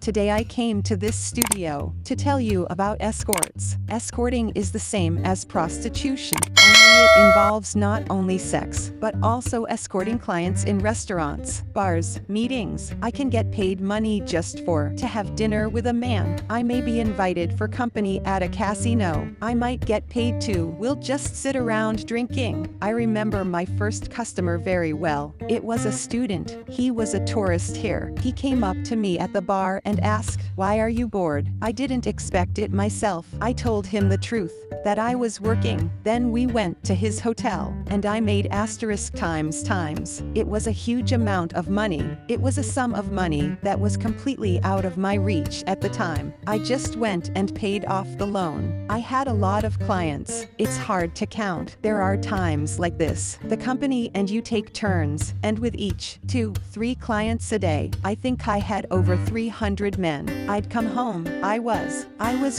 Today I came to this studio to tell you about escorts. Escorting is the same as prostitution, only it involves not only sex, but also escorting clients in restaurants, bars, meetings. I can get paid money just to have dinner with a man. I may be invited for company at a casino. I might get paid too. We'll just sit around drinking. I remember my first customer very well. It was a student. He was a tourist here. He came up to me at the bar and asked, "Why are you bored?" I didn't expect it myself. I told him the truth, that I was working. Then we went to his hotel, and I made asterisk times. It was a huge amount of money. It was a sum of money that was completely out of my reach at the time. I just went and paid off the loan. I had a lot of clients. It's hard to count. There are times like this. The company and you take turns, and with each 2-3 clients a day, I think I had over 300 men. I'd come home. I was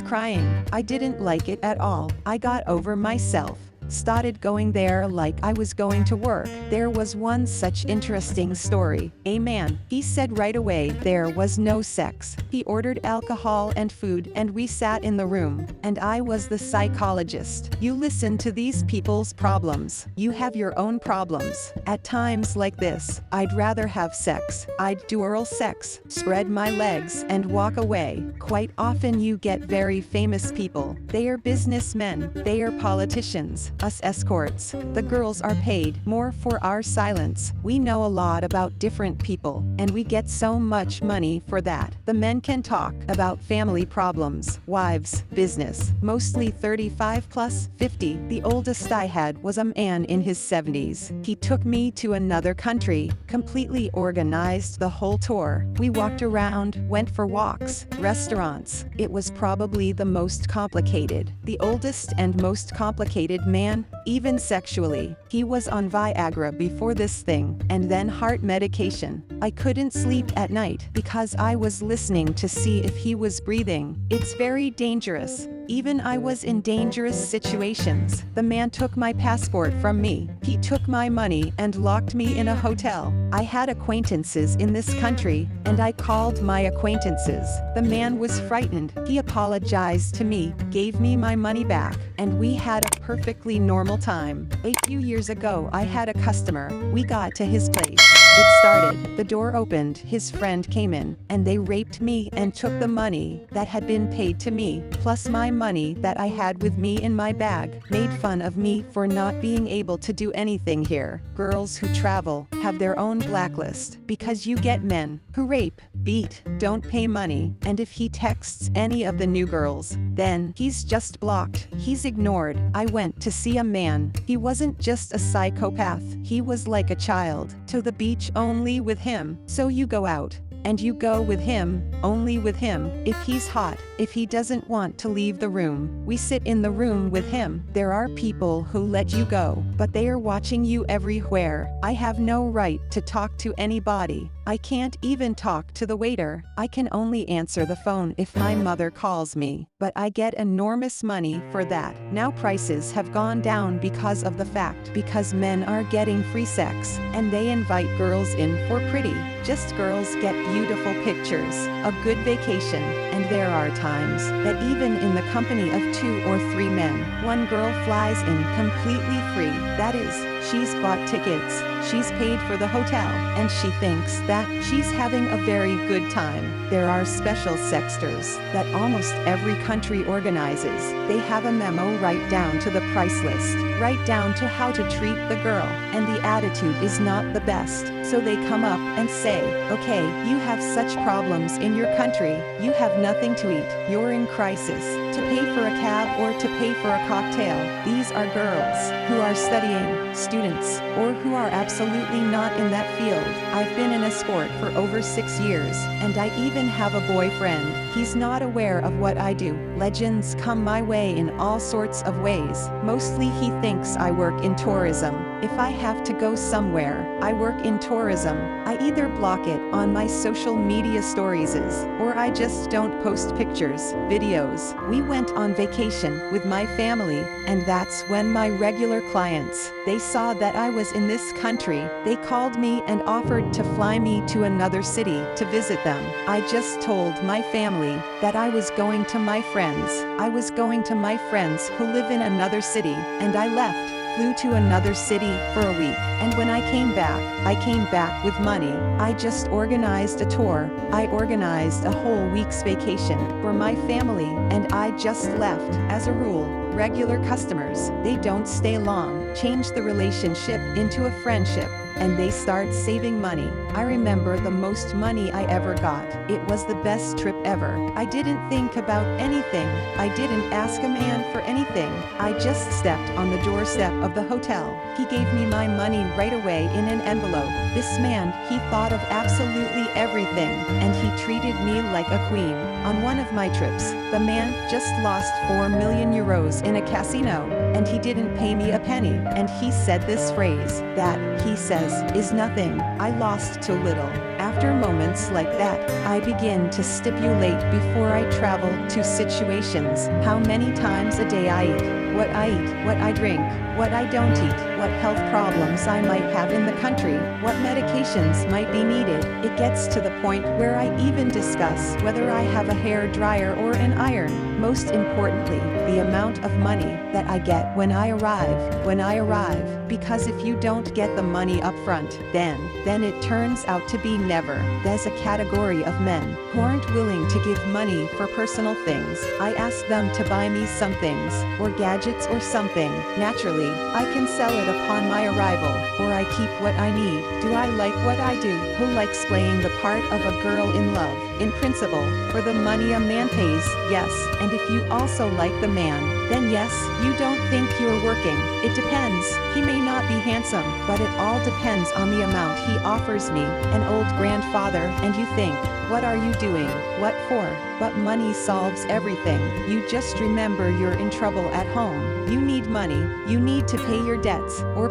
crying. I didn't like it at all. I got over myself. Started going there like I was going to work. There was one such interesting story. A man, he said right away there was no sex. He ordered alcohol and food and we sat in the room. And I was the psychologist. You listen to these people's problems. You have your own problems. At times like this, I'd rather have sex. I'd do oral sex, spread my legs and walk away. Quite often you get very famous people. They are businessmen. They are politicians. Us escorts, the girls are paid more for our silence. We know a lot about different people, and we get so much money for that. The men can talk about family problems, wives, business, mostly 35 plus 50. The oldest I had was a man in his 70s. He took me to another country, completely organized the whole tour. We walked around, went for walks, restaurants. It was probably the most complicated. The oldest and most complicated man, even sexually. He was on Viagra before this thing, and then heart medication. I couldn't sleep at night because I was listening to see if he was breathing. It's very dangerous. Even I was in dangerous situations. The man took my passport from me. He took my money and locked me in a hotel. I had acquaintances in this country, and I called my acquaintances. The man was frightened. He apologized to me, gave me my money back, and we had a perfectly normal time. A few years ago I had a customer. We got to his place. It started. The door opened, his friend came in, and they raped me and took the money that had been paid to me, plus my money that I had with me in my bag, made fun of me for not being able to do anything here. Girls who travel have their own blacklist, because you get men who rape, beat, don't pay money, and if he texts any of the new girls, then he's just blocked. He's ignored. I went to see a man. He wasn't just a psychopath. He was like a child. To the beach only with him. So you go out. And you go with him, only with him, if he's hot, if he doesn't want to leave the room. We sit in the room with him. There are people who let you go, but they are watching you everywhere. I have no right to talk to anybody. I can't even talk to the waiter. I can only answer the phone if my mother calls me, but I get enormous money for that. Now prices have gone down because of the fact because men are getting free sex, and they invite girls in for pretty. Just girls get beautiful pictures, a good vacation, and there are times that even in the company of 2 or 3 men, one girl flies in completely free. That is, she's bought tickets, she's paid for the hotel, and she thinks that she's having a very good time. There are special sexters that almost every country organizes. They have a memo right down to the price list, right down to how to treat the girl, and the attitude is not the best. So they come up and say, "Okay, you have such problems in your country, you have nothing to eat, you're in crisis, to pay for a cab or to pay for a cocktail." These are girls who are studying, students, or who are absolutely not in that field. I've been an escort for over 6 years, and I even have a boyfriend. He's not aware of what I do. Legends come my way in all sorts of ways. Mostly he thinks I work in tourism. If I have to go somewhere, I work in tourism, I either block it on my social media stories or I just don't post pictures, videos. We went on vacation with my family, and that's when my regular clients, they saw that I was in this country. They called me and offered to fly me to another city to visit them. I just told my family that I was going to my friends. I was going to my friends who live in another city, and I left. Flew to another city for a week, and when I came back with money. I just organized a tour. I organized a whole week's vacation for my family, and I just left. As a rule, regular customers, they don't stay long. Change the relationship into a friendship, and they start saving money. I remember the most money I ever got. It was the best trip ever. I didn't think about anything. I didn't ask a man for anything. I just stepped on the doorstep of the hotel. He gave me my money right away in an envelope. This man, he thought of absolutely everything, and he treated me like a queen. On one of my trips, the man just lost 4 million euros in a casino, and he didn't pay me a penny. And he said this phrase, that, he says, is nothing. I lost too little. After moments like that, I begin to stipulate before I travel to situations how many times a day I eat, what I drink, what I don't eat, what health problems I might have in the country, what medications might be needed. It gets to the point where I even discuss whether I have a hair dryer or an iron. Most importantly, the amount of money that I get when I arrive, because if you don't get the money up front, then it turns out to be never. There's a category of men who aren't willing to give money for personal things. I ask them to buy me some things, or gadgets or something. Naturally, I can sell it upon my arrival, or I keep what I need. Do I like what I do? Who likes playing the part of a girl in love? In principle, for the money a man pays, yes. And if you also like the man, then yes, you don't think you're working. It depends. He may not be handsome, but it all depends on the amount he offers me. An old grandfather, and you think, what are you doing? What for? But money solves everything. You just remember you're in trouble at home. You need money. You need to pay your debts, or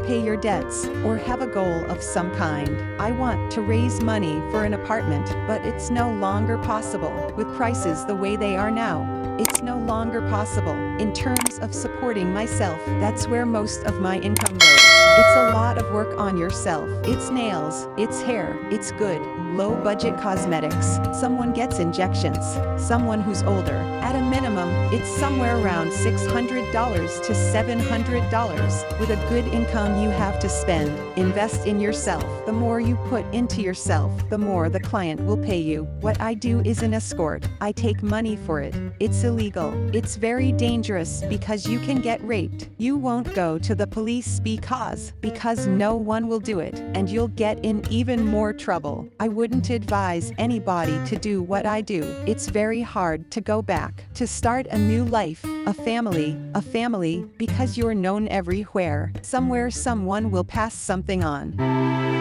have a goal of some kind. I want to raise money for an apartment, but it's no longer possible. With prices the way they are now, it's no longer possible. In terms of supporting myself, that's where most of my income goes. It's a lot of work on yourself. It's nails, it's hair, it's good, low-budget cosmetics. Someone gets injections. Someone who's older. At a minimum, it's somewhere around $600 to $700. With a good income you have to spend. Invest in yourself. The more you put into yourself, the more the client will pay you. What I do is an escort. I take money for it. It's illegal. It's very dangerous because you can get raped. You won't go to the police because no one will do it, and you'll get in even more trouble. I wouldn't advise anybody to do what I do. It's very hard to go back, to start a new life, a family, because you're known everywhere. Somewhere someone will pass something on.